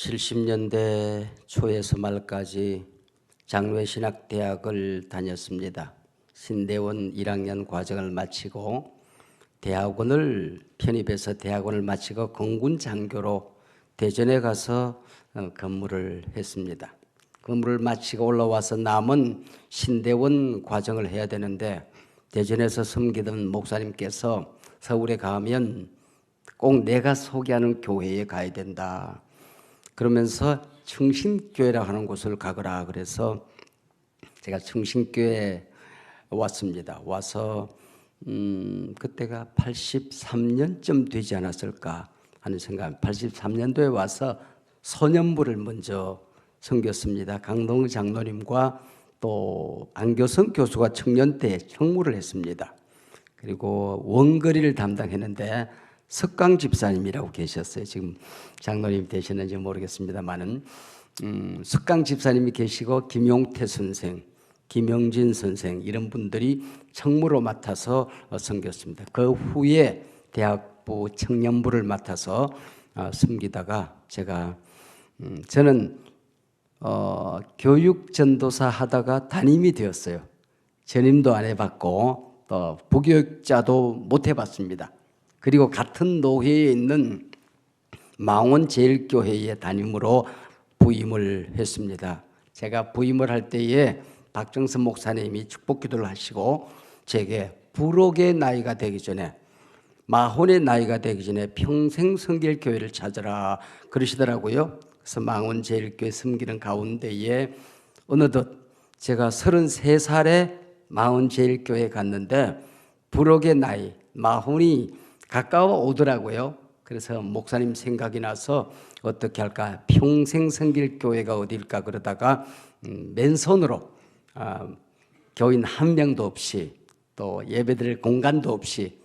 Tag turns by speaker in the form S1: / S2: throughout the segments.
S1: 70년대 초에서 말까지 장로신학대학을 다녔습니다. 신대원 1학년 과정을 마치고 대학원을 편입해서 대학원을 마치고 공군 장교로 대전에 가서 근무를 했습니다. 근무를 마치고 올라와서 남은 신대원 과정을 해야 되는데 대전에서 섬기던 목사님께서 서울에 가면 꼭 내가 소개하는 교회에 가야 된다. 그러면서 충신교회라고 하는 곳을 가거라. 그래서 제가 충신교회에 왔습니다. 와서 그때가 83년쯤 되지 않았을까 하는 생각. 83년도에 와서 소년부를 먼저 섬겼습니다. 강동우 장로님과 또 안교성 교수가 청년 때 청무를 했습니다. 그리고 원거리를 담당했는데 석강 집사님이라고 계셨어요. 지금 장로님 되시는지 모르겠습니다만은 석강 집사님이 계시고 김용태 선생, 김영진 선생 이런 분들이 청무로 맡아서 섬겼습니다. 그 후에 대학부 청년부를 맡아서 섬기다가 저는 교육 전도사 하다가 담임이 되었어요. 전임도 안 해봤고 또 부교육자도 못 해봤습니다. 그리고 같은 노회에 있는 망원제일교회의 담임으로 부임을 했습니다. 제가 부임을 할 때에 박정선 목사님이 축복기도를 하시고 제게 부록의 나이가 되기 전에 마혼의 나이가 되기 전에 평생 섬길 교회를 찾으라 그러시더라고요. 그래서 망원제일교회 섬기는 가운데에 어느덧 제가 33살에 망원제일교회에 갔는데 부록의 나이, 마혼이 가까워 오더라고요. 그래서 목사님 생각이 나서 어떻게 할까 평생 섬길 교회가 어딜까 그러다가 맨손으로 교인 한 명도 없이 또 예배드릴 공간도 없이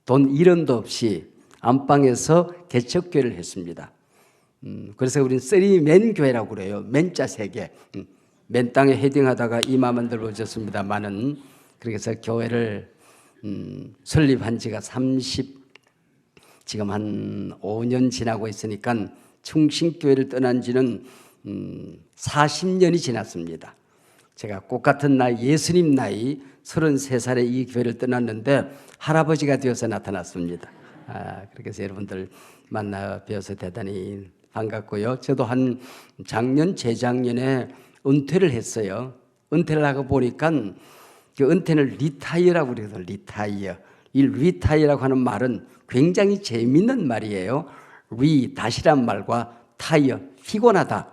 S1: 돈 1원도 없이 안방에서 개척교회를 했습니다. 그래서 우리는 쓰리맨 교회라고 그래요. 맨자 3개. 맨 땅에 헤딩하다가 이마만 들어오셨습니다만은 그래서 교회를 설립한 지가 지금 한 5년 지나고 있으니까 충신교회를 떠난 지는 40년이 지났습니다. 제가 꽃 같은 나이, 예수님 나이 33살에 이 교회를 떠났는데 할아버지가 되어서 나타났습니다. 그렇게 해서 여러분들 만나 뵈어서 대단히 반갑고요. 저도 한 작년, 재작년에 은퇴를 했어요. 은퇴를 하고 보니까 그 은퇴를 리타이어라고 그래요. 리타이어. 이 리타이어라고 하는 말은 굉장히 재밌는 말이에요. 다시란 말과 타이어, 피곤하다,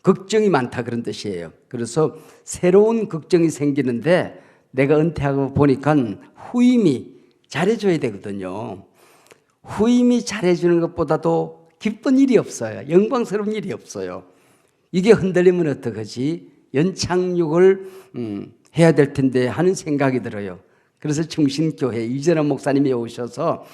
S1: 걱정이 많다 그런 뜻이에요. 그래서 새로운 걱정이 생기는데 내가 은퇴하고 보니까 후임이 잘해줘야 되거든요. 후임이 잘해주는 것보다도 기쁜 일이 없어요. 영광스러운 일이 없어요. 이게 흔들리면 어떡하지? 연착륙을 해야 될 텐데 하는 생각이 들어요. 그래서 충신교회 이전한 목사님이 오셔서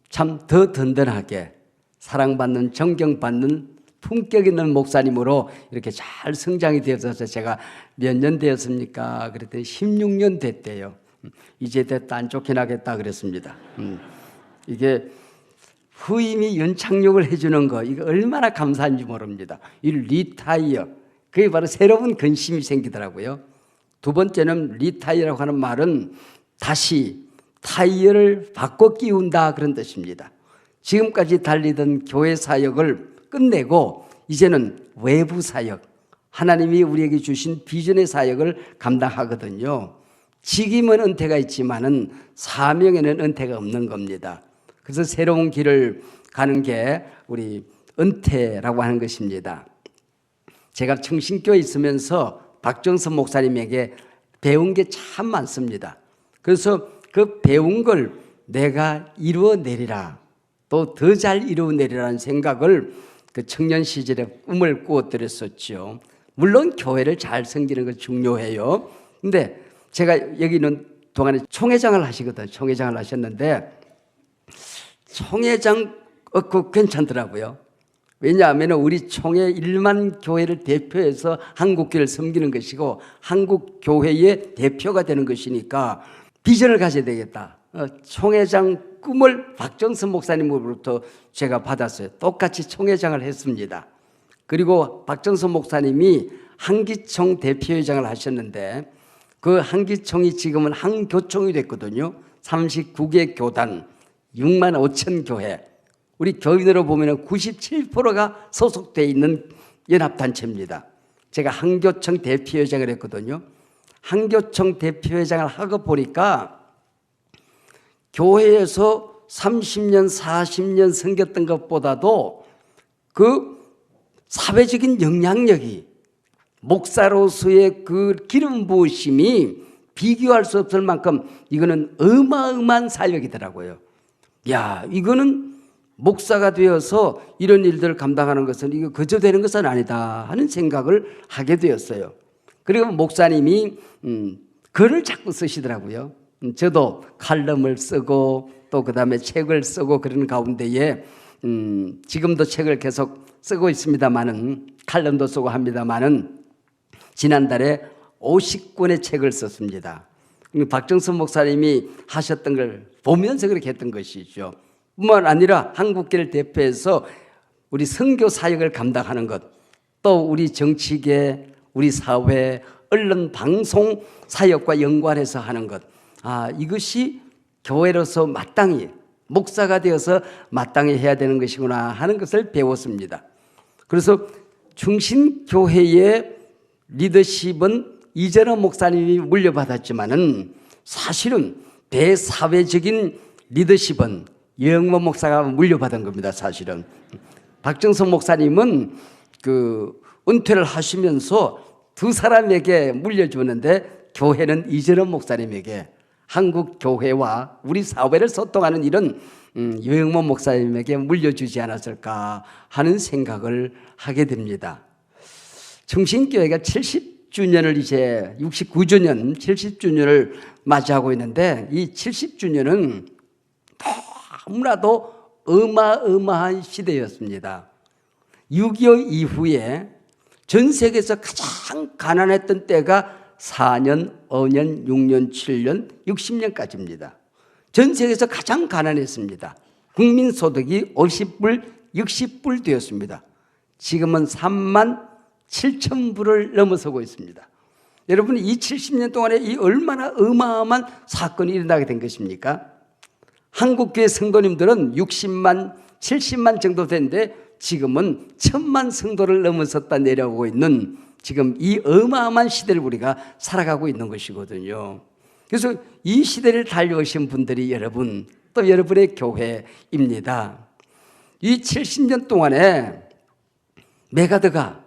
S1: 참 더 든든하게 사랑받는 존경받는 품격 있는 목사님으로 이렇게 잘 성장이 되어서 제가 몇 년 되었습니까? 그랬더니 16년 됐대요. 이제 됐다 안 좋게 나겠다 그랬습니다. 이게 후임이 연착륙을 해주는 거 이거 얼마나 감사한지 모릅니다. 이 리타이어 그게 바로 새로운 근심이 생기더라고요. 두 번째는 리타이어라고 하는 말은 다시 타이어를 바꿔 끼운다 그런 뜻입니다. 지금까지 달리던 교회 사역을 끝내고 이제는 외부 사역, 하나님이 우리에게 주신 비전의 사역을 감당하거든요. 직임은 은퇴가 있지만은 사명에는 은퇴가 없는 겁니다. 그래서 새로운 길을 가는 게 우리 은퇴라고 하는 것입니다. 제가 충신교에 있으면서 박정선 목사님에게 배운 게 참 많습니다. 그래서 그 배운 걸 내가 이루어내리라, 또 더 잘 이루어내리라는 생각을 그 청년 시절에 꿈을 꾸어드렸었죠. 물론 교회를 잘 섬기는 건 중요해요. 근데 제가 여기 있는 동안에 총회장을 하시거든요. 총회장을 하셨는데 총회장 그거 괜찮더라고요. 왜냐하면 우리 총회 1만 교회를 대표해서 한국교회를 섬기는 것이고 한국교회의 대표가 되는 것이니까 비전을 가져야 되겠다. 총회장 꿈을 박정선 목사님으로부터 제가 받았어요. 똑같이 총회장을 했습니다. 그리고 박정선 목사님이 한기총 대표회장을 하셨는데 그 한기총이 지금은 한교총이 됐거든요. 39개 교단, 6만 5천 교회. 우리 교인으로 보면 97%가 소속되어 있는 연합단체입니다. 제가 한교총 대표회장을 했거든요. 한교총 대표회장을 하고 보니까 교회에서 30년, 40년 섬겼던 것보다도 그 사회적인 영향력이 목사로서의 그 기름 부으심이 비교할 수 없을 만큼 이거는 어마어마한 사역이더라고요. 야, 이거는 목사가 되어서 이런 일들을 감당하는 것은 이거 그저 되는 것은 아니다 하는 생각을 하게 되었어요. 그리고 목사님이 글을 자꾸 쓰시더라고요. 저도 칼럼을 쓰고 또 그다음에 책을 쓰고 그러는 가운데에 지금도 책을 계속 쓰고 있습니다만은 칼럼도 쓰고 합니다만은 지난달에 50권의 책을 썼습니다. 박정선 목사님이 하셨던 걸 보면서 그렇게 했던 것이죠. 뿐만 아니라 한국교회를 대표해서 우리 선교 사역을 감당하는 것, 또 우리 정치계, 우리 사회, 언론, 방송 사역과 연관해서 하는 것, 이것이 교회로서 마땅히 목사가 되어서 마땅히 해야 되는 것이구나 하는 것을 배웠습니다. 그래서 충신교회의 리더십은 이전의 목사님이 물려받았지만은 사실은 대사회적인 리더십은 영모 목사가 물려받은 겁니다. 사실은 박정선 목사님은 그 은퇴를 하시면서 두 사람에게 물려주는데 교회는 이전의 목사님에게, 한국 교회와 우리 사회를 소통하는 일은 여영모 목사님에게 물려주지 않았을까 하는 생각을 하게 됩니다. 충신교회가 70주년을 이제 69주년, 70주년을 맞이하고 있는데 이 70주년은 너무나도 어마어마한 시대였습니다. 6.25 이후에 전 세계에서 가장 가난했던 때가 4년, 5년, 6년, 7년, 60년까지입니다. 전 세계에서 가장 가난했습니다. 국민소득이 50불, 60불 되었습니다. 지금은 3만 7천 불을 넘어서고 있습니다. 여러분, 이 70년 동안에 이 얼마나 어마어마한 사건이 일어나게 된 것입니까? 한국교회 성도님들은 60만, 70만 정도 되는데 지금은 1000만 성도를 넘어섰다 내려오고 있는 지금 이 어마어마한 시대를 우리가 살아가고 있는 것이거든요. 그래서 이 시대를 달려오신 분들이 여러분, 또 여러분의 교회입니다. 이 70년 동안에 메가드가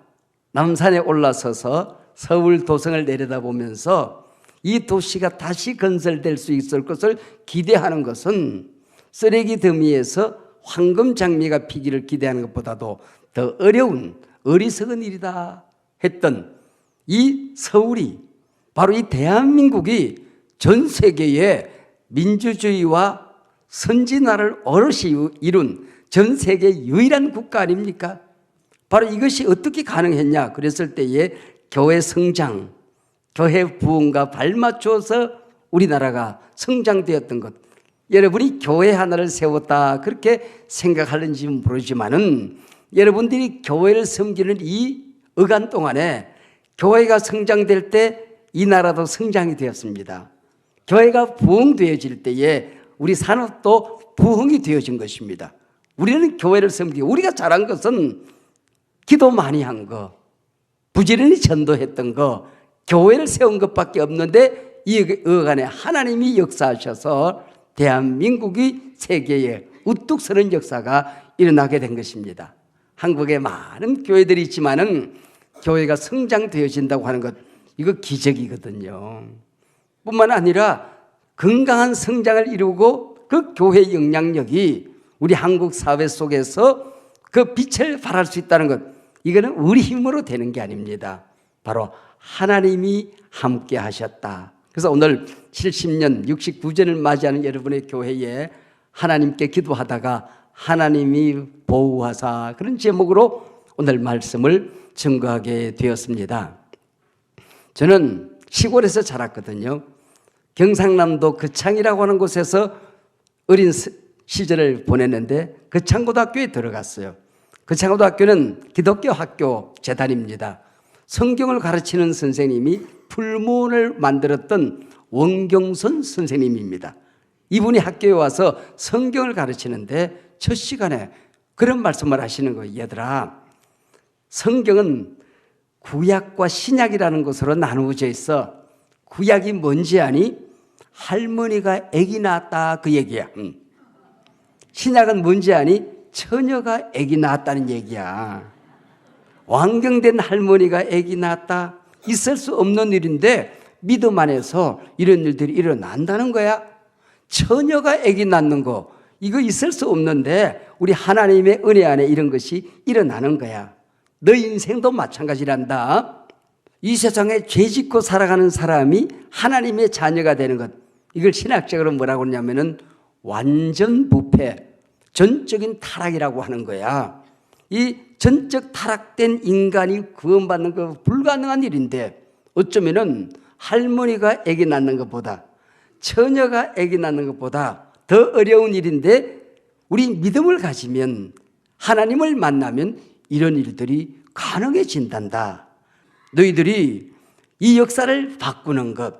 S1: 남산에 올라서서 서울 도성을 내려다보면서 이 도시가 다시 건설될 수 있을 것을 기대하는 것은 쓰레기 더미에서 황금 장미가 피기를 기대하는 것보다도 더 어려운 어리석은 일이다 했던 이 서울이, 바로 이 대한민국이 전 세계의 민주주의와 선진화를 오롯이 이룬 전 세계 유일한 국가 아닙니까? 바로 이것이 어떻게 가능했냐 그랬을 때에 교회 성장, 교회 부흥과 발맞춰서 우리나라가 성장되었던 것, 여러분이 교회 하나를 세웠다 그렇게 생각하는지 모르지만은 여러분들이 교회를 섬기는 이 어간 동안에 교회가 성장될 때 이 나라도 성장이 되었습니다. 교회가 부흥되어질 때에 우리 산업도 부흥이 되어진 것입니다. 우리는 교회를 섬기고 우리가 잘한 것은 기도 많이 한 거, 부지런히 전도했던 거, 교회를 세운 것밖에 없는데 이 어간에 하나님이 역사하셔서 대한민국이 세계에 우뚝 서는 역사가 일어나게 된 것입니다. 한국에 많은 교회들이 있지만은 교회가 성장되어진다고 하는 것, 이거 기적이거든요. 뿐만 아니라 건강한 성장을 이루고 그 교회 영향력이 우리 한국 사회 속에서 그 빛을 발할 수 있다는 것, 이거는 우리 힘으로 되는 게 아닙니다. 바로 하나님이 함께 하셨다. 그래서 오늘 70년 69전을 맞이하는 여러분의 교회에 하나님께 기도하다가 하나님이 보호하사, 그런 제목으로 오늘 말씀을 증거하게 되었습니다. 저는 시골에서 자랐거든요. 경상남도 거창이라고 하는 곳에서 어린 시절을 보냈는데 거창고등학교에 들어갔어요. 그 창고등학교는 기독교 학교 재단입니다. 성경을 가르치는 선생님이 풀무원을 만들었던 원경선 선생님입니다. 이분이 학교에 와서 성경을 가르치는데 첫 시간에 그런 말씀을 하시는 거예요. 얘들아, 성경은 구약과 신약이라는 것으로 나누어져 있어. 구약이 뭔지 아니? 할머니가 아기 낳았다 그 얘기야. 신약은 뭔지 아니? 처녀가 아기 낳았다는 얘기야. 완경된 할머니가 아기 낳았다. 있을 수 없는 일인데 믿음 안에서 이런 일들이 일어난다는 거야. 처녀가 아기 낳는 거, 이거 있을 수 없는데 우리 하나님의 은혜 안에 이런 것이 일어나는 거야. 너 인생도 마찬가지란다. 이 세상에 죄 짓고 살아가는 사람이 하나님의 자녀가 되는 것, 이걸 신학적으로 뭐라고 그러냐면은 완전 부패, 전적인 타락이라고 하는 거야. 이 전적 타락된 인간이 구원받는 거 불가능한 일인데 어쩌면은 할머니가 아기 낳는 것보다, 처녀가 아기 낳는 것보다 더 어려운 일인데 우리 믿음을 가지면, 하나님을 만나면 이런 일들이 가능해진단다. 너희들이 이 역사를 바꾸는 것,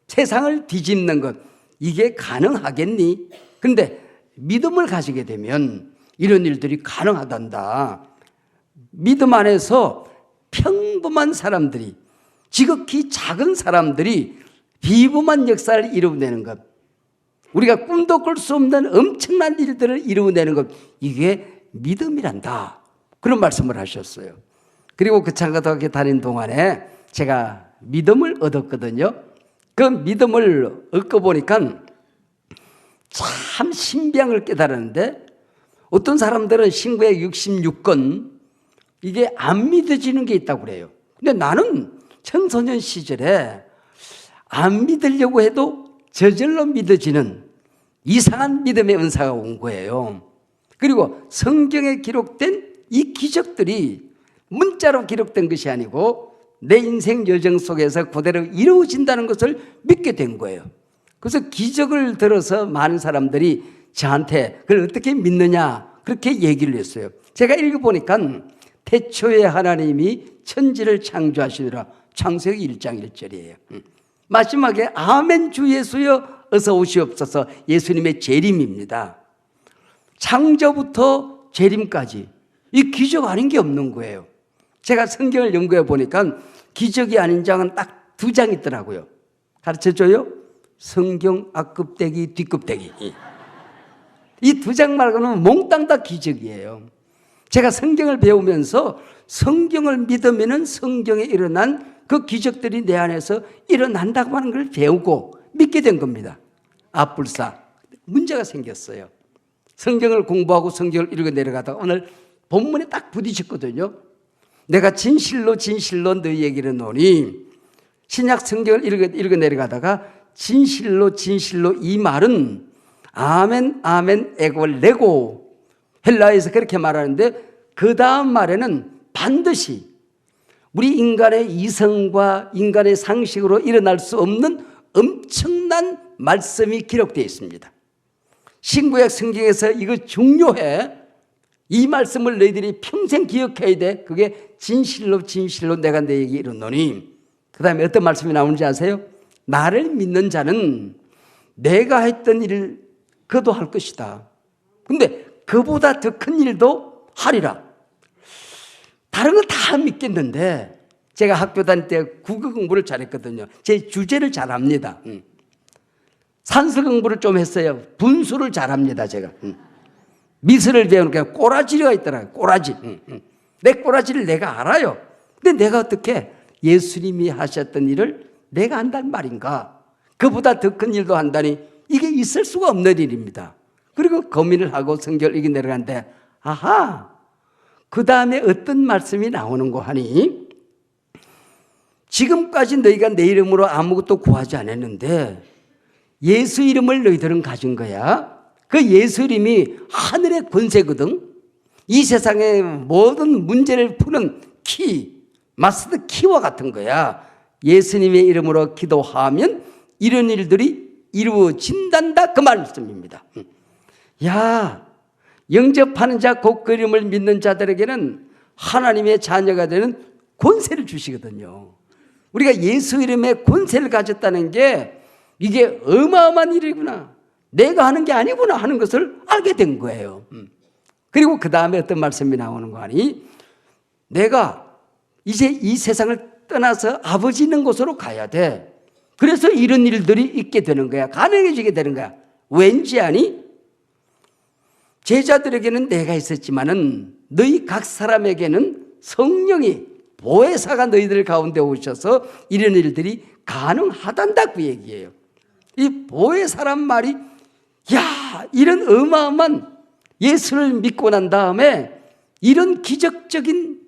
S1: 세상을 뒤집는 것, 이게 가능하겠니? 근데 믿음을 가지게 되면 이런 일들이 가능하단다. 믿음 안에서 평범한 사람들이, 지극히 작은 사람들이 비범한 역사를 이루어내는 것, 우리가 꿈도 꿀 수 없는 엄청난 일들을 이루어내는 것, 이게 믿음이란다. 그런 말씀을 하셨어요. 그리고 그 창고등학교 다닌 동안에 제가 믿음을 얻었거든요. 그 믿음을 얻고 보니까 참 신비한 깨달았는데, 어떤 사람들은 신구약 66권 이게 안 믿어지는 게 있다고 그래요. 근데 나는 청소년 시절에 안 믿으려고 해도 저절로 믿어지는 이상한 믿음의 은사가 온 거예요. 그리고 성경에 기록된 이 기적들이 문자로 기록된 것이 아니고 내 인생 여정 속에서 그대로 이루어진다는 것을 믿게 된 거예요. 그래서 기적을 들어서 많은 사람들이 저한테 그걸 어떻게 믿느냐 그렇게 얘기를 했어요. 제가 읽어보니까 태초에 하나님이 천지를 창조하시더라. 창세기 1장 1절이에요. 마지막에 아멘 주 예수여 어서 오시옵소서, 예수님의 재림입니다. 창조부터 재림까지 이 기적 아닌 게 없는 거예요. 제가 성경을 연구해 보니까 기적이 아닌 장은 딱 두 장 있더라고요. 가르쳐줘요? 성경 앞껍데기 뒷껍데기. 이 두 장 말고는 몽땅 다 기적이에요. 제가 성경을 배우면서 성경을 믿으면 성경에 일어난 그 기적들이 내 안에서 일어난다고 하는 걸 배우고 믿게 된 겁니다. 앞불사 문제가 생겼어요. 성경을 공부하고 성경을 읽어 내려가다가 오늘 본문에 딱 부딪혔거든요. 내가 진실로 진실로 너희에게 이르노니, 신약 성경을 읽어 내려가다가 진실로 진실로 이 말은 아멘 아멘 에골 레고, 헬라에서 그렇게 말하는데 그 다음 말에는 반드시 우리 인간의 이성과 인간의 상식으로 일어날 수 없는 엄청난 말씀이 기록되어 있습니다. 신구약 성경에서 이거 중요해. 이 말씀을 너희들이 평생 기억해야 돼. 그게 진실로 진실로 내가 너희에게 이르노니. 그 다음에 어떤 말씀이 나오는지 아세요? 나를 믿는 자는 내가 했던 일을 그도 할 것이다. 근데 그보다 더 큰 일도 하리라. 다른 거 다 믿겠는데, 제가 학교 다닐 때 국어 공부를 잘했거든요. 제 주제를 잘합니다. 산수 공부를 좀 했어요. 분수를 잘합니다, 제가. 미술을 배우니까 꼬라지가 있더라고요. 꼬라지. 내 꼬라지를 내가 알아요. 근데 내가 어떻게 예수님이 하셨던 일을 내가 한단 말인가? 그보다 더 큰 일도 한다니, 이게 있을 수가 없는 일입니다. 그리고 고민을 하고 성경을 읽어 내려가는데, 아하, 그 다음에 어떤 말씀이 나오는 거 하니, 지금까지 너희가 내 이름으로 아무것도 구하지 않았는데 예수 이름을 너희들은 가진 거야. 그 예수 이름이 하늘의 권세거든. 이 세상의 모든 문제를 푸는 키, 마스터 키와 같은 거야. 예수님의 이름으로 기도하면 이런 일들이 이루어진단다, 그 말씀입니다. 야, 영접하는 자 곧 그 이름을 믿는 자들에게는 하나님의 자녀가 되는 권세를 주시거든요. 우리가 예수 이름에 권세를 가졌다는 게 이게 어마어마한 일이구나, 내가 하는 게 아니구나 하는 것을 알게 된 거예요. 그리고 그 다음에 어떤 말씀이 나오는 거 아니? 내가 이제 이 세상을 떠나서 아버지 있는 곳으로 가야 돼. 그래서 이런 일들이 있게 되는 거야. 가능해지게 되는 거야. 왠지 아니? 제자들에게는 내가 있었지만은 너희 각 사람에게는 성령이 보혜사가 너희들 가운데 오셔서 이런 일들이 가능하단다, 그 얘기예요. 이 보혜사란 말이, 야, 이런 어마어마한 예수를 믿고 난 다음에 이런 기적적인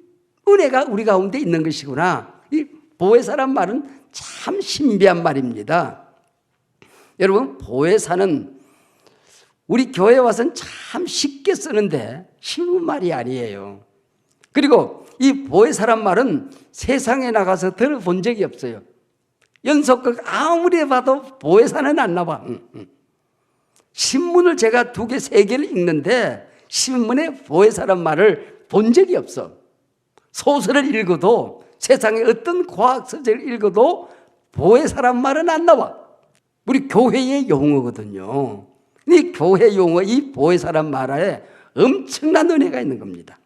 S1: 은혜가 우리 가운데 있는 것이구나. 이 보혜사란 말은 참 신비한 말입니다. 여러분, 보혜사는 우리 교회 와서는 참 쉽게 쓰는데 쉬운 말이 아니에요. 그리고 이 보혜사란 말은 세상에 나가서 들어본 적이 없어요. 연속극 아무리 봐도 보혜사는 안 나와. 신문을 제가 2개, 3개를 읽는데 신문에 보혜사란 말을 본 적이 없어. 소설을 읽어도, 세상에 어떤 과학서적을 읽어도 보혜사란 말은 안 나와. 우리 교회의 용어거든요. 이 교회 용어, 이 보혜사란 말에 엄청난 은혜가 있는 겁니다.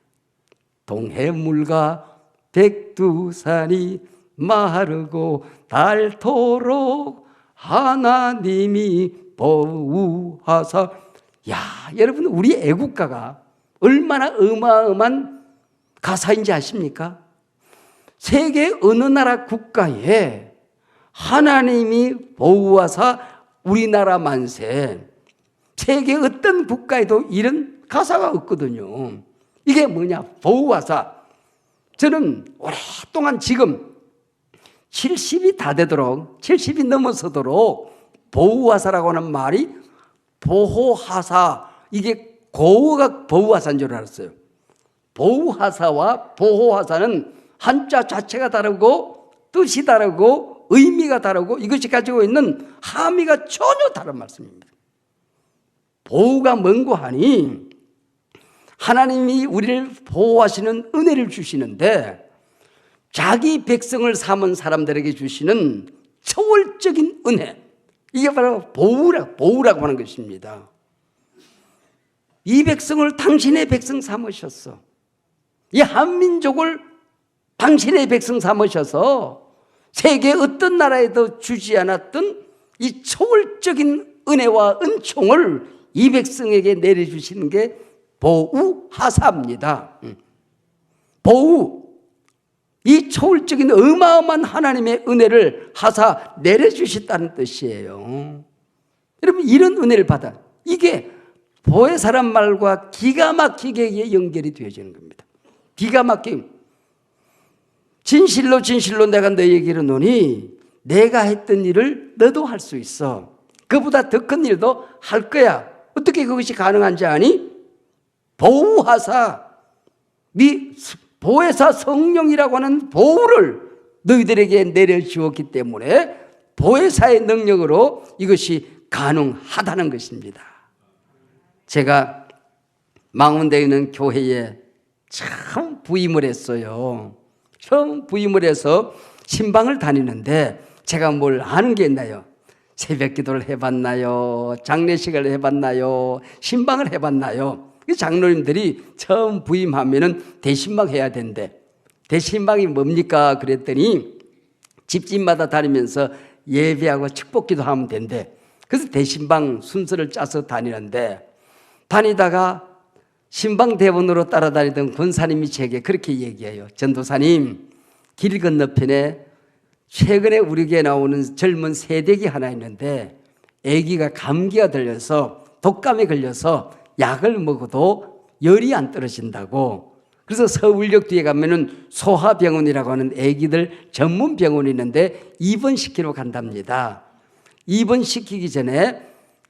S1: 동해물과 백두산이 마르고 닳도록 하나님이 보호하사. 야, 여러분, 우리 애국가가 얼마나 어마어마한 가사인지 아십니까? 세계 어느 나라 국가에 하나님이 보호하사 우리나라 만세, 세계 어떤 국가에도 이런 가사가 없거든요. 이게 뭐냐? 보호하사. 저는 오랫동안 지금 70이 다 되도록, 70이 넘어서도록 보호하사라고 하는 말이 보호하사, 이게 고어가 보호하사인 줄 알았어요. 보호하사와 보호하사는 한자 자체가 다르고 뜻이 다르고 의미가 다르고 이것이 가지고 있는 함의가 전혀 다른 말씀입니다. 보호가 뭔고 하니 하나님이 우리를 보호하시는 은혜를 주시는데 자기 백성을 삼은 사람들에게 주시는 초월적인 은혜, 이게 바로 보호라고 하는 것입니다. 이 백성을 당신의 백성 삼으셨어. 이 한민족을 당신의 백성 삼으셔서 세계 어떤 나라에도 주지 않았던 이 초월적인 은혜와 은총을 이 백성에게 내려주시는 게 보우하사입니다. 보우, 이 초월적인 어마어마한 하나님의 은혜를 하사 내려주셨다는 뜻이에요. 여러분, 이런 은혜를 받아, 이게 보혜사란 말과 기가 막히게 연결이 되어지는 겁니다. 기가 막히게. 진실로 진실로 내가 너희에게 이르노니 내가 했던 일을 너도 할 수 있어. 그보다 더 큰 일도 할 거야. 어떻게 그것이 가능한지 아니? 보호하사, 보혜사 성령이라고 하는 보호를 너희들에게 내려주었기 때문에 보혜사의 능력으로 이것이 가능하다는 것입니다. 제가 망원대에 있는 교회에 참 부임을 했어요. 처음 부임을 해서 신방을 다니는데 제가 뭘 아는 게 있나요? 새벽 기도를 해봤나요? 장례식을 해봤나요? 신방을 해봤나요? 장로님들이 처음 부임하면은 대신방 해야 된대. 대신방이 뭡니까? 그랬더니 집집마다 다니면서 예배하고 축복기도 하면 된대. 그래서 대신방 순서를 짜서 다니는데, 다니다가 신방 대원으로 따라다니던 권사님이 제게 그렇게 얘기해요. 전도사님, 길 건너편에 최근에 우리 교회에 나오는 젊은 세대기 하나 있는데 아기가 감기가 들려서, 독감에 걸려서 약을 먹어도 열이 안 떨어진다고. 그래서 서울역 뒤에 가면은 소아병원이라고 하는 아기들 전문 병원이 있는데 입원시키러 간답니다. 입원시키기 전에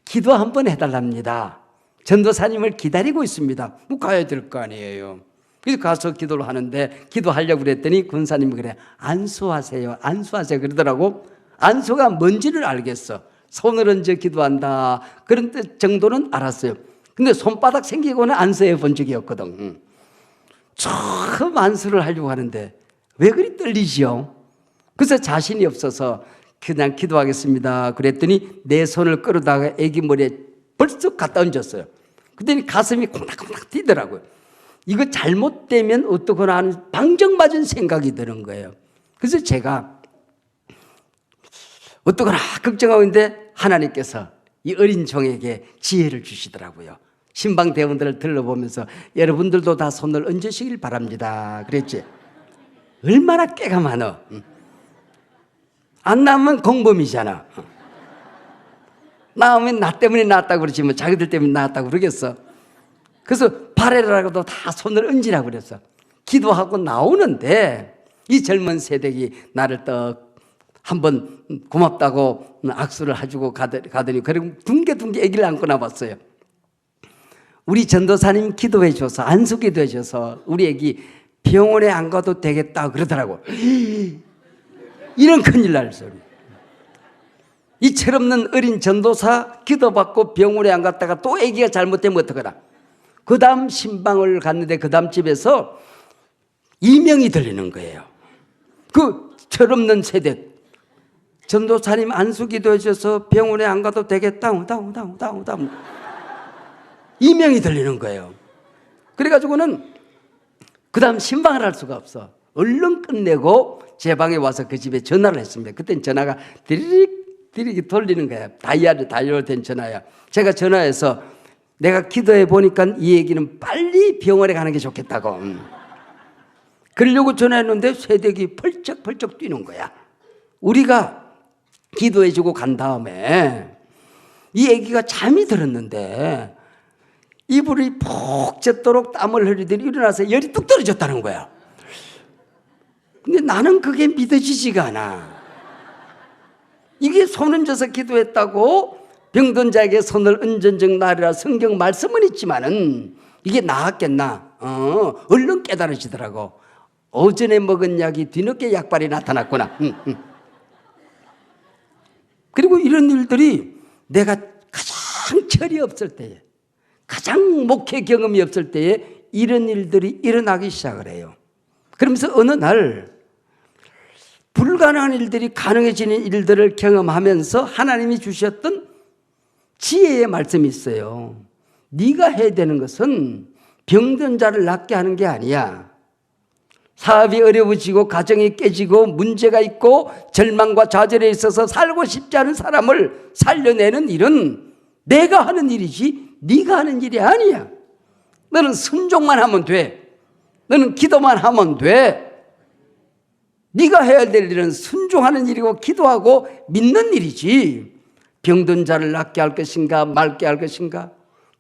S1: 기도 한번 해달랍니다. 전도사님을 기다리고 있습니다. 뭐 가야 될 거 아니에요. 그래서 가서 기도를 하는데, 기도하려고 그랬더니 권사님이 그래, 안수하세요, 안수하세요 그러더라고. 안수가 뭔지를 알겠어. 손을 얹어 기도한다, 그런 뜻 정도는 알았어요. 근데 손바닥 생기고는 안수해 본 적이 없거든. 처음 안수를 하려고 하는데 왜 그리 떨리지요? 그래서 자신이 없어서 그냥 기도하겠습니다. 그랬더니 내 손을 끌어다가 아기 머리에 벌써 갖다 얹었어요. 그랬더니 가슴이 콩닥콩닥 뛰더라고요. 이거 잘못되면 어떡하나 하는 방정맞은 생각이 드는 거예요. 그래서 제가 어떡하나 걱정하고 있는데 하나님께서 이 어린 종에게 지혜를 주시더라고요. 신방 대원들을 들러보면서 여러분들도 다 손을 얹으시길 바랍니다. 그랬지. 얼마나 깨가 많어. 안 나오면 공범이잖아. 나오면 나 때문에 나왔다고 그러지 뭐 자기들 때문에 나왔다고 그러겠어. 그래서 바래라고도 다 손을 얹으라고 그랬어. 기도하고 나오는데 이 젊은 세대기 나를 떡 한번 고맙다고 악수를 해주고 가더니 그리고 둥게둥게 아기를 안고 나왔어요. 우리 전도사님 기도해 줘서 안수 기도해 줘서 우리 아기 병원에 안 가도 되겠다 그러더라고. 이런 큰일 날 소리. 이 철없는 어린 전도사 기도받고 병원에 안 갔다가 또 아기가 잘못되면 어떡하나. 그 다음 신방을 갔는데 그 다음 집에서 이명이 들리는 거예요. 그 철없는 세대. 전도사님 안수 기도해 줘서 병원에 안 가도 되겠다. 이명이 들리는 거예요. 그래가지고는 그 다음 신방을 할 수가 없어. 얼른 끝내고 제 방에 와서 그 집에 전화를 했습니다. 그땐 전화가 디릭 돌리는 거야. 다이얼로 된 전화야. 제가 전화해서 내가 기도해 보니까 이 얘기는 빨리 병원에 가는 게 좋겠다고. 그러려고 전화했는데 새댁이 펄쩍펄쩍 뛰는 거야. 우리가 기도해 주고 간 다음에 이 애기가 잠이 들었는데 이불이 푹 젖도록 땀을 흘리더니 일어나서 열이 뚝 떨어졌다는 거야. 근데 나는 그게 믿어지지가 않아. 이게 손 얹어서 기도했다고 병든 자에게 손을 얹은 적 나리라 성경 말씀은 있지만은 이게 나았겠나? 얼른 깨달아지더라고. 오전에 먹은 약이 뒤늦게 약발이 나타났구나. 그리고 이런 일들이 내가 가장 철이 없을 때에, 가장 목회 경험이 없을 때에 이런 일들이 일어나기 시작을 해요. 그러면서 어느 날 불가능한 일들이 가능해지는 일들을 경험하면서 하나님이 주셨던 지혜의 말씀이 있어요. 네가 해야 되는 것은 병든 자를 낫게 하는 게 아니야. 사업이 어려워지고 가정이 깨지고 문제가 있고 절망과 좌절에 있어서 살고 싶지 않은 사람을 살려내는 일은 내가 하는 일이지 네가 하는 일이 아니야. 너는 순종만 하면 돼. 너는 기도만 하면 돼. 네가 해야 될 일은 순종하는 일이고 기도하고 믿는 일이지. 병든 자를 낫게 할 것인가 맑게 할 것인가,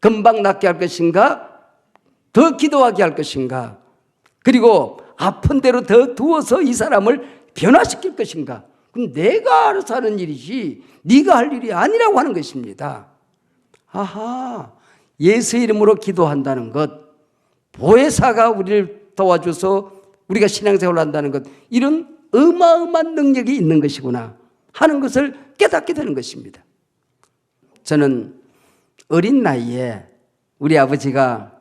S1: 금방 낫게 할 것인가, 더 기도하게 할 것인가, 그리고 아픈 대로 더 두어서 이 사람을 변화시킬 것인가. 그럼 내가 알아서 하는 일이지 네가 할 일이 아니라고 하는 것입니다. 아하, 예수 이름으로 기도한다는 것, 보혜사가 우리를 도와줘서 우리가 신앙생활을 한다는 것, 이런 어마어마한 능력이 있는 것이구나 하는 것을 깨닫게 되는 것입니다. 저는 어린 나이에 우리 아버지가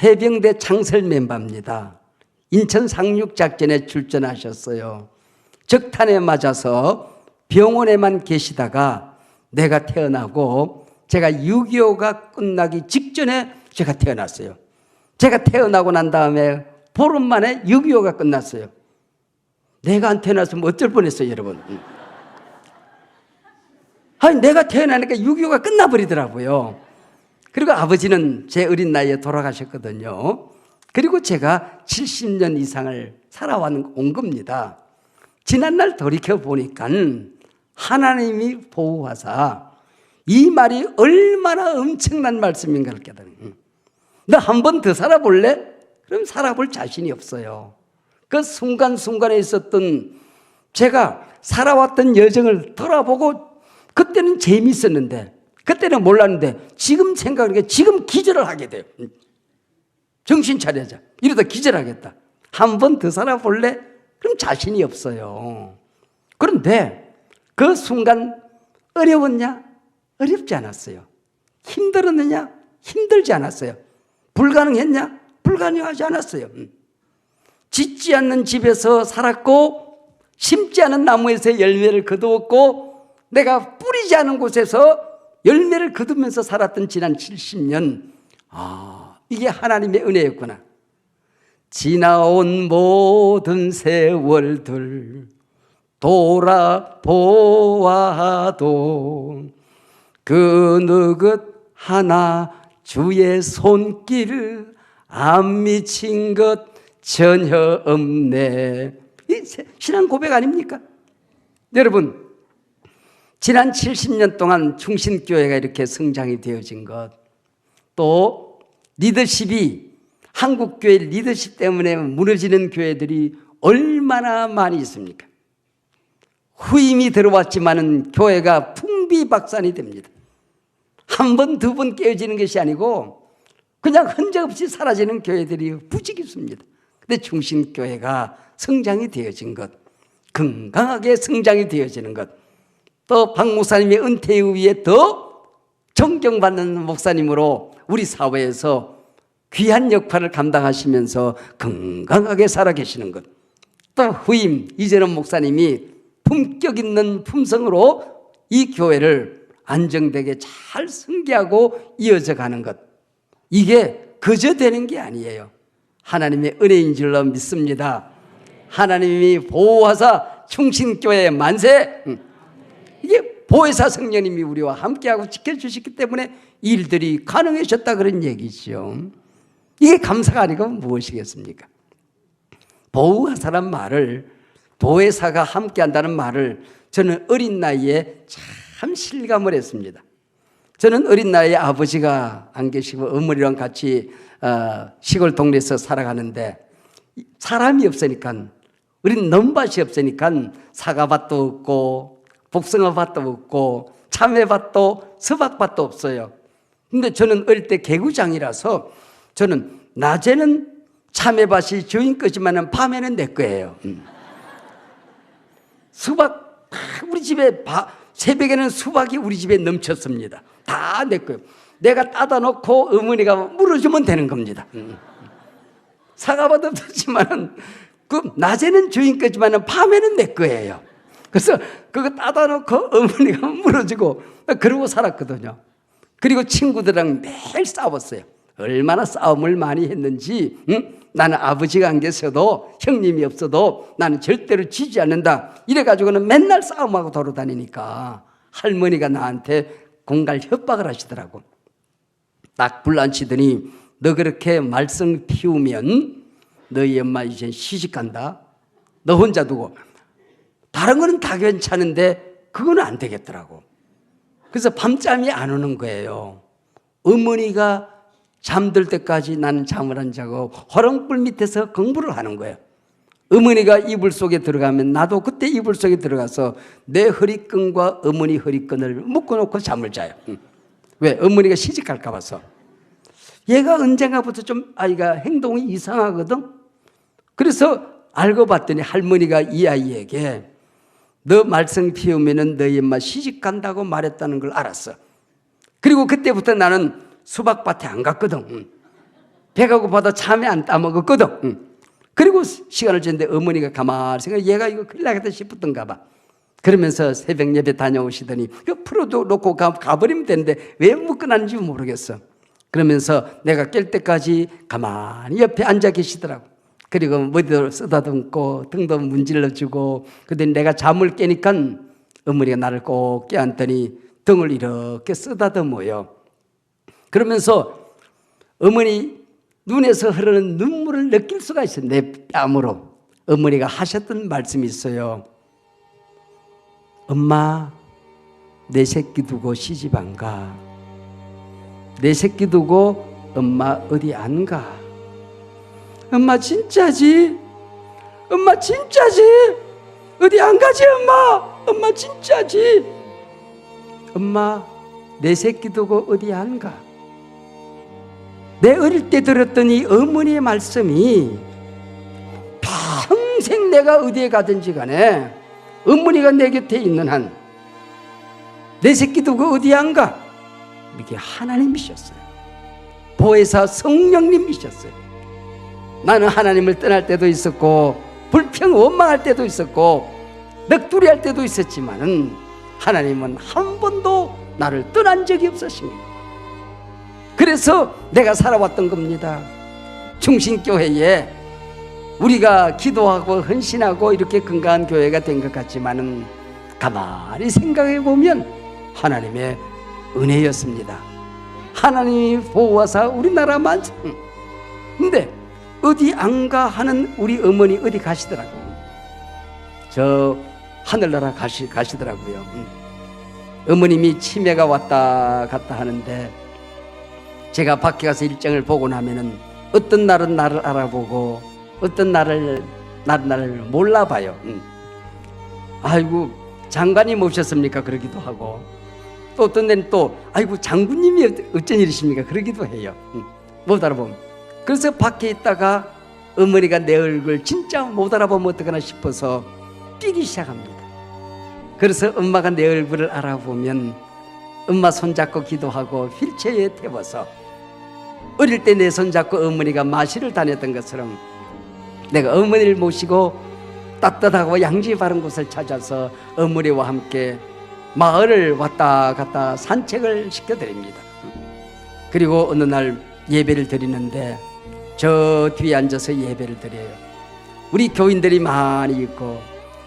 S1: 해병대 창설 멤버입니다. 인천 상륙작전에 출전하셨어요. 적탄에 맞아서 병원에만 계시다가 내가 태어나고 제가 6.25가 끝나기 직전에 제가 태어났어요. 제가 태어나고 난 다음에 보름 만에 6.25가 끝났어요. 내가 안 태어났으면 어쩔 뻔했어요, 여러분. 아니, 내가 태어나니까 6.25가 끝나버리더라고요. 그리고 아버지는 제 어린 나이에 돌아가셨거든요. 그리고 제가 70년 이상을 살아온 겁니다. 지난날 돌이켜보니까 하나님이 보호하사 이 말이 얼마나 엄청난 말씀인가를 깨달아요. 너 한 번 더 살아볼래? 그럼 살아볼 자신이 없어요. 그 순간순간에 있었던 제가 살아왔던 여정을 돌아보고 그때는 재미있었는데, 그때는 몰랐는데 지금 생각하니까 지금 기절을 하게 돼요. 정신 차려자. 이러다 기절하겠다. 한 번 더 살아볼래? 그럼 자신이 없어요. 그런데 그 순간 어려웠냐? 어렵지 않았어요. 힘들었느냐? 힘들지 않았어요. 불가능했냐? 불가능하지 않았어요. 짓지 않는 집에서 살았고 심지 않은 나무에서 열매를 거두었고 내가 뿌리지 않은 곳에서 열매를 거두면서 살았던 지난 70년, 이게 하나님의 은혜였구나. 지나온 모든 세월들 돌아보아도 그 누구 하나 주의 손길 안 미친 것 전혀 없네. 이 신앙 고백 아닙니까? 여러분, 지난 70년 동안 충신교회가 이렇게 성장이 되어진 것, 또 리더십이, 한국교회 리더십 때문에 무너지는 교회들이 얼마나 많이 있습니까? 후임이 들어왔지만은 교회가 풍비박산이 됩니다. 한 번, 두 번 깨어지는 것이 아니고 그냥 흔적 없이 사라지는 교회들이 부직 있습니다. 근데 충신교회가 성장이 되어진 것, 건강하게 성장이 되어지는 것, 또 박 목사님의 은퇴 이후에 더 존경받는 목사님으로 우리 사회에서 귀한 역할을 감당하시면서 건강하게 살아계시는 것, 또 후임 이재론 목사님이 품격 있는 품성으로 이 교회를 안정되게 잘 승계하고 이어져 가는 것, 이게 그저 되는 게 아니에요. 하나님의 은혜인 줄로 믿습니다. 하나님이 보호하사 충신교회 만세. 이게 보혜사 성령님이 우리와 함께하고 지켜주셨기 때문에 일들이 가능해졌다 그런 얘기죠. 이게 감사가 아니고 무엇이겠습니까? 보호하사란 말을, 보혜사가 함께한다는 말을 저는 어린 나이에 참 실감을 했습니다. 저는 어린 나이에 아버지가 안 계시고 어머니랑 같이 시골 동네에서 살아가는데 사람이 없으니까, 우린 넘밭이 없으니까 사과밭도 없고 복숭아밭도 없고 참외밭도 수박밭도 없어요. 근데 저는 어릴 때 개구장이라서 저는 낮에는 참외밭이 주인 거지만 밤에는 내 거예요. 수박, 우리 집에 새벽에는 수박이 우리 집에 넘쳤습니다. 다 내 거예요. 내가 따다 놓고 어머니가 물어주면 되는 겁니다. 사과밭 없었지만 그 낮에는 주인 거지만 밤에는 내 거예요. 그래서 그거 따다 놓고 어머니가 물어주고 그러고 살았거든요. 그리고 친구들이랑 매일 싸웠어요. 얼마나 싸움을 많이 했는지. 나는 아버지가 안 계셔도, 형님이 없어도 나는 절대로 지지 않는다, 이래가지고는 맨날 싸움하고 돌아다니니까 할머니가 나한테 공갈 협박을 하시더라고. 딱 불란치더니 너 그렇게 말썽 피우면 너희 엄마 이제 시집간다. 너 혼자 두고. 다른 거는 다 괜찮은데 그거는 안 되겠더라고. 그래서 밤잠이 안 오는 거예요. 어머니가 잠들 때까지 나는 잠을 안 자고 호롱불 밑에서 공부를 하는 거예요. 어머니가 이불 속에 들어가면 나도 그때 이불 속에 들어가서 내 허리끈과 어머니 허리끈을 묶어놓고 잠을 자요. 왜? 어머니가 시집갈까 봐서. 얘가 언젠가부터 좀 아이가 행동이 이상하거든. 그래서 알고 봤더니 할머니가 이 아이에게 너 말썽 피우면은 너희 엄마 시집간다고 말했다는 걸 알았어. 그리고 그때부터 나는 수박밭에 안 갔거든. 배가 고파도 참외 안 따먹었거든. 그리고 시간을 지는데 어머니가 가만히 생각해, 얘가 이거 큰일 나겠다 싶었던가 봐. 그러면서 새벽 예배 다녀오시더니 풀어도 놓고 가버리면 되는데 왜 묶어놨는지 모르겠어. 그러면서 내가 깰 때까지 가만히 옆에 앉아 계시더라고. 그리고 머리도 쓰다듬고 등도 문질러주고. 그랬더니 내가 잠을 깨니까 어머니가 나를 꼭 깨안더니 등을 이렇게 쓰다듬어요. 그러면서 어머니 눈에서 흐르는 눈물을 느낄 수가 있어요. 내 뺨으로. 어머니가 하셨던 말씀이 있어요. 엄마, 내 새끼 두고 시집 안 가. 내 새끼 두고 엄마 어디 안 가. 엄마 진짜지? 엄마 진짜지? 어디 안 가지 엄마? 엄마 진짜지? 엄마, 내 새끼 두고 어디 안 가. 내 어릴 때 들었던 이 어머니의 말씀이 평생 내가 어디에 가든지 간에 어머니가 내 곁에 있는 한 내 새끼 두고 어디 안 가. 이게 하나님이셨어요. 보혜사 성령님이셨어요. 나는 하나님을 떠날 때도 있었고 불평 원망할 때도 있었고 넋두리할 때도 있었지만은 하나님은 한 번도 나를 떠난 적이 없으십니다. 그래서 내가 살아왔던 겁니다. 충신교회에 우리가 기도하고 헌신하고 이렇게 건강한 교회가 된 것 같지만은 가만히 생각해 보면 하나님의 은혜였습니다. 하나님이 보호하사 우리나라 만성. 근데 어디 안 가 하는 우리 어머니 어디 가시더라고요. 저 하늘나라 가시더라고요. 어머님이 치매가 왔다 갔다 하는데 제가 밖에 가서 일정을 보고 나면은 어떤 날은 나를 알아보고 어떤 날을 나를 몰라봐요. 아이고 장관님 오셨습니까? 그러기도 하고 또 어떤 데는 또 아이고 장군님이 어쩐 일이십니까? 그러기도 해요. 못 알아보면. 그래서 밖에 있다가 어머니가 내 얼굴 진짜 못 알아보면 어떡하나 싶어서 뛰기 시작합니다. 그래서 엄마가 내 얼굴을 알아보면 엄마 손잡고 기도하고 휠체어에 태워서 어릴 때 내 손잡고 어머니가 마실을 다녔던 것처럼 내가 어머니를 모시고 따뜻하고 양지 바른 곳을 찾아서 어머니와 함께 마을을 왔다 갔다 산책을 시켜드립니다. 그리고 어느 날 예배를 드리는데 저 뒤에 앉아서 예배를 드려요. 우리 교인들이 많이 있고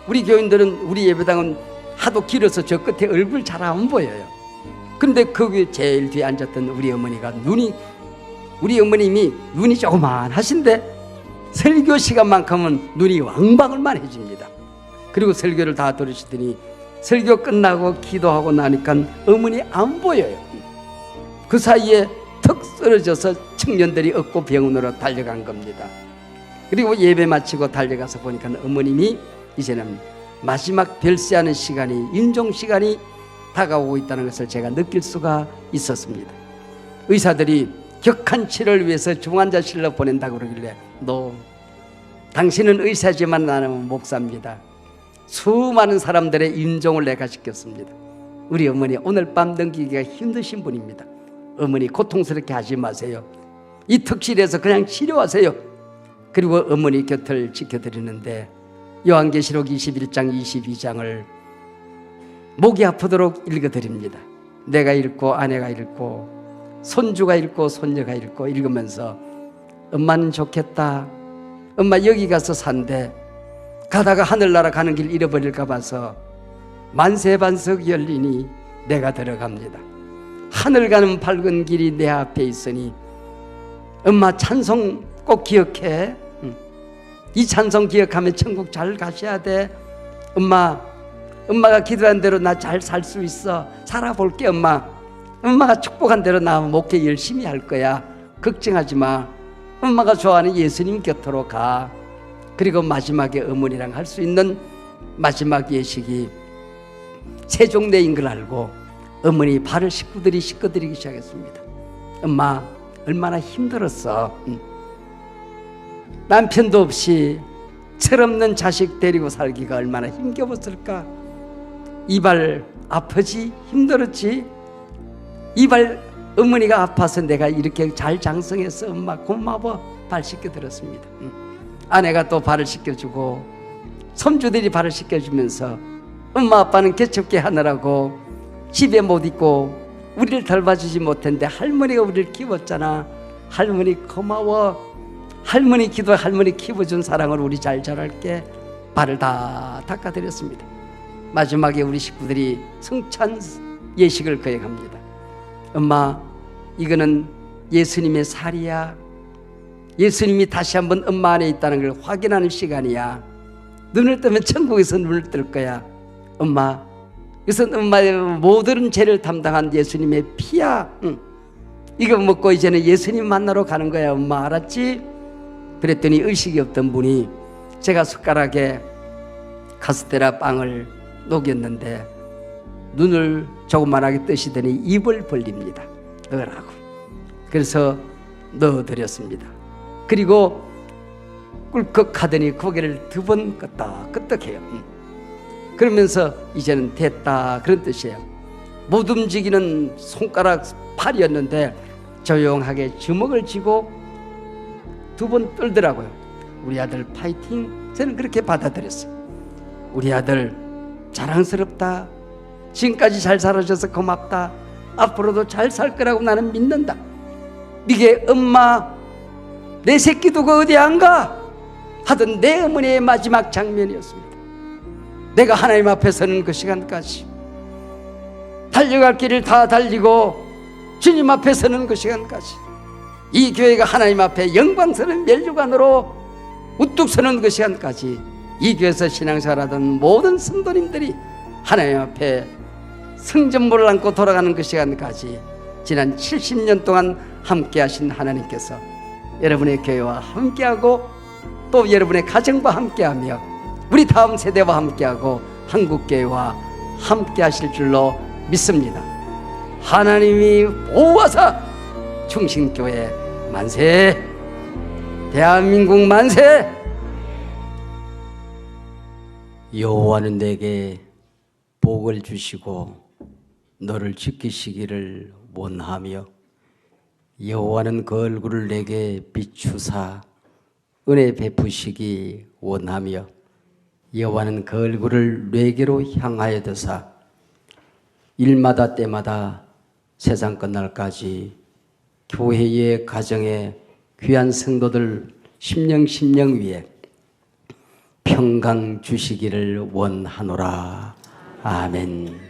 S1: 우리 교인들은 우리 예배당은 하도 길어서 저 끝에 얼굴 잘 안 보여요. 그런데 거기 제일 뒤에 앉았던 우리 어머니가 우리 어머님이 눈이 조그만 하신데 설교 시간만큼은 눈이 왕방울만해집니다. 그리고 설교를 다 들으시더니 설교 끝나고 기도하고 나니까 어머니 안 보여요. 그 사이에 턱 쓰러져서 청년들이 업고 병원으로 달려간 겁니다. 그리고 예배 마치고 달려가서 보니까 어머님이 이제는 마지막 별세하는 시간이 임종 시간이 다가오고 있다는 것을 제가 느낄 수가 있었습니다. 의사들이 격한 치료를 위해서 중환자실로 보낸다고 그러길래 당신은 의사지만 나는 목사입니다. 수많은 사람들의 임종을 내가 시켰습니다. 우리 어머니 오늘 밤 넘기기가 힘드신 분입니다. 어머니 고통스럽게 하지 마세요. 이 특실에서 그냥 치료하세요. 그리고 어머니 곁을 지켜드리는데 요한계시록 21장 22장을 목이 아프도록 읽어드립니다. 내가 읽고 아내가 읽고 손주가 읽고 손녀가 읽고 읽으면서 엄마는 좋겠다. 엄마 여기 가서 산대. 가다가 하늘나라 가는 길 잃어버릴까 봐서 만세반석 열리니 내가 들어갑니다. 하늘 가는 밝은 길이 내 앞에 있으니 엄마 찬송 꼭 기억해. 이 찬송 기억하면 천국 잘 가셔야 돼. 엄마가 기도한 대로 나 잘 살 수 있어. 살아볼게 엄마. 엄마가 축복한 대로 나 목회 열심히 할 거야. 걱정하지 마. 엄마가 좋아하는 예수님 곁으로 가. 그리고 마지막에 어머니랑 할 수 있는 마지막 예식이 세종대인 걸 알고 어머니 발을 식구들이 씻겨드리기 시작했습니다. 엄마 얼마나 힘들었어. 남편도 없이 철없는 자식 데리고 살기가 얼마나 힘겨웠을까. 이발 아프지? 힘들었지? 이발 어머니가 아파서 내가 이렇게 잘 장성해서 엄마 고마워. 발 씻겨드렸습니다. 아내가 또 발을 씻겨주고 손주들이 발을 씻겨주면서 엄마 아빠는 개척게 하느라고 집에 못 있고 우리를 돌봐주지 못했는데 할머니가 우리를 키웠잖아. 할머니 고마워. 할머니 기도 할머니 키워준 사랑을 우리 잘 자랄게. 발을 다 닦아드렸습니다. 마지막에 우리 식구들이 성찬 예식을 거행합니다. 엄마 이거는 예수님의 살이야. 예수님이 다시 한번 엄마 안에 있다는 걸 확인하는 시간이야. 눈을 뜨면 천국에서 눈을 뜰 거야. 엄마 이것은 엄마의 모든 죄를 담당한 예수님의 피야. 이거 먹고 이제는 예수님 만나러 가는 거야. 엄마 알았지? 그랬더니 의식이 없던 분이 제가 숟가락에 카스테라 빵을 녹였는데 눈을 조그만하게 뜨시더니 입을 벌립니다. 넣으라고. 그래서 넣어드렸습니다. 그리고 꿀꺽 하더니 고개를 두 번 끄덕해요. 그러면서 이제는 됐다 그런 뜻이에요. 못 움직이는 손가락 팔이었는데 조용하게 주먹을 쥐고 두 번 떨더라고요. 우리 아들 파이팅. 저는 그렇게 받아들였어요. 우리 아들 자랑스럽다. 지금까지 잘 살아줘서 고맙다. 앞으로도 잘 살 거라고 나는 믿는다. 이게 엄마 내 새끼 두고 어디 안 가? 하던 내 어머니의 마지막 장면이었습니다. 내가 하나님 앞에 서는 그 시간까지, 달려갈 길을 다 달리고 주님 앞에 서는 그 시간까지, 이 교회가 하나님 앞에 영광스러운 면류관으로 우뚝 서는 그 시간까지, 이 교회에서 신앙생활하던 모든 성도님들이 하나님 앞에 성전물을 안고 돌아가는 그 시간까지 지난 70년 동안 함께 하신 하나님께서 여러분의 교회와 함께하고 또 여러분의 가정과 함께하며 우리 다음 세대와 함께하고 한국교회와 함께 하실 줄로 믿습니다. 하나님이 보호하사 충신교회 만세, 대한민국 만세. 여호와는 내게 복을 주시고 너를 지키시기를 원하며 여호와는 그 얼굴을 내게 비추사 은혜 베푸시기 원하며 여호와는 그 얼굴을 내게로 향하여 드사 일마다 때마다 세상 끝날까지 교회의 가정에 귀한 성도들 심령 위에 평강 주시기를 원하노라. 아멘.